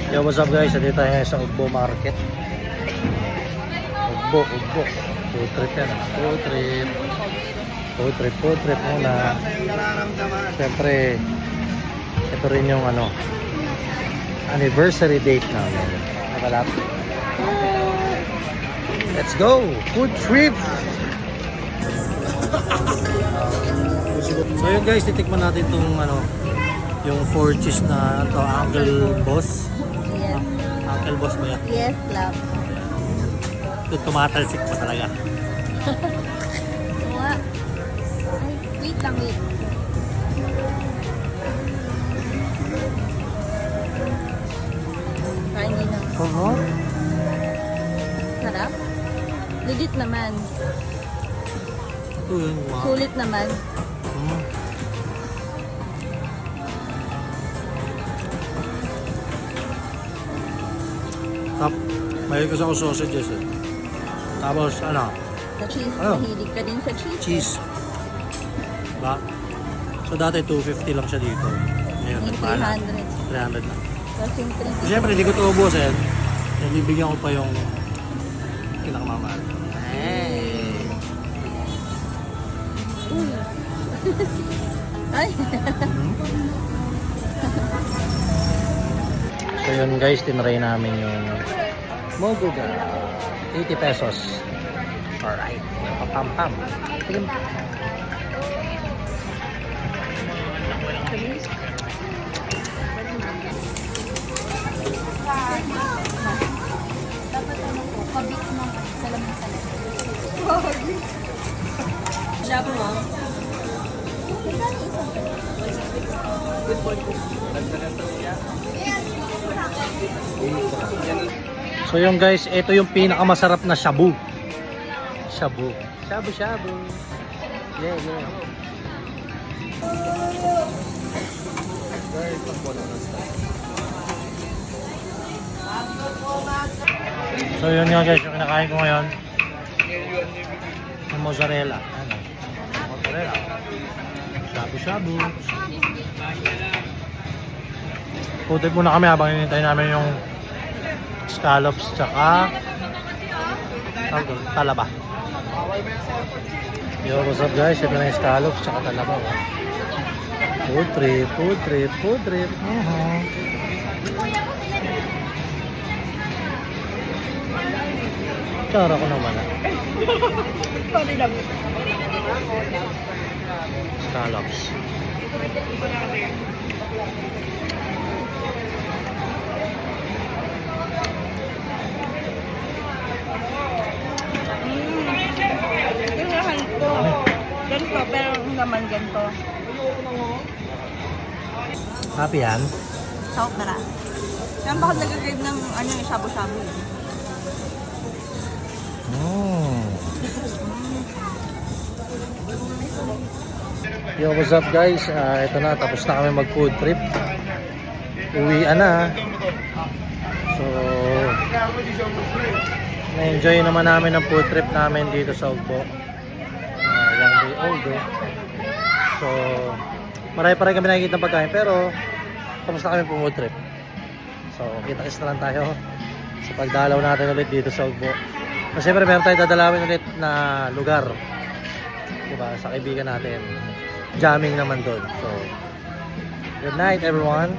Yo, what's up guys? Dito tayo sa Ugbo Market. Ugbo. Food trip yan. Food trip muna. Siyempre, ito rin yung anniversary date namin. Nakalapit. Let's go! Food trip! So yun guys, titikman natin itong yung 4 cheese na Uncle Boss. Yes. Uncle Boss ba yan? Yes, love. Ito tumatalsik pa talaga. Tuwa. Ay, wait lang, wait. Ay, hindi na. Sarap? Legit naman. Ito yun, wow. Sulit naman. Mahilig kasi ako sausages eh. Tapos Sa cheese. Ano? Mahilig ka din sa cheese. cheese. Diba? So dati 250 lang siya dito. Ngayon, Yung nagmahal na. 300 300. na. Kasi yung 350. Siyempre, hindi ko ito ubusin. Bibigyan ko pa yung pinakamamahal. Hey! Uy. Ay. So yun guys, tinry namin yung Moguga. 80 pesos. Alright. Pam-pam. Sige. Dapat po, kabit ng salamin-salamin. Siya po mo? So yung guys, ito yung pinakamasarap na shabu. Shabu. Yeah. So yun nga guys, yung kinakain ko ngayon. Yung mozzarella. Mozzarella. Shabu. Putip muna kami habang hinintay namin yung scallops tsaka talaba. Yo, what's up guys? Ito na yung scallops tsaka talaba. Food trip. Tsara ko naman scallops. Ganito, pero naman ganito. Happy yan? South na lang. Kaya bakit nag-grave ng yung shabu-shabu? Yo, what's up guys? Ito na, tapos na kami mag food trip. Uwian na. So, na-enjoy naman namin ang food trip namin dito sa Ugbo. 1 day old eh. So, marami kami nakikita ng pagkain, pero tapos na kami po food trip. So, kita-kits na lang tayo sa pagdalaw natin ulit dito sa Ugbo. So, siyempre meron tayong dadalawin ulit na lugar, diba, sa kaibigan natin. Jamming naman doon. So, good night everyone.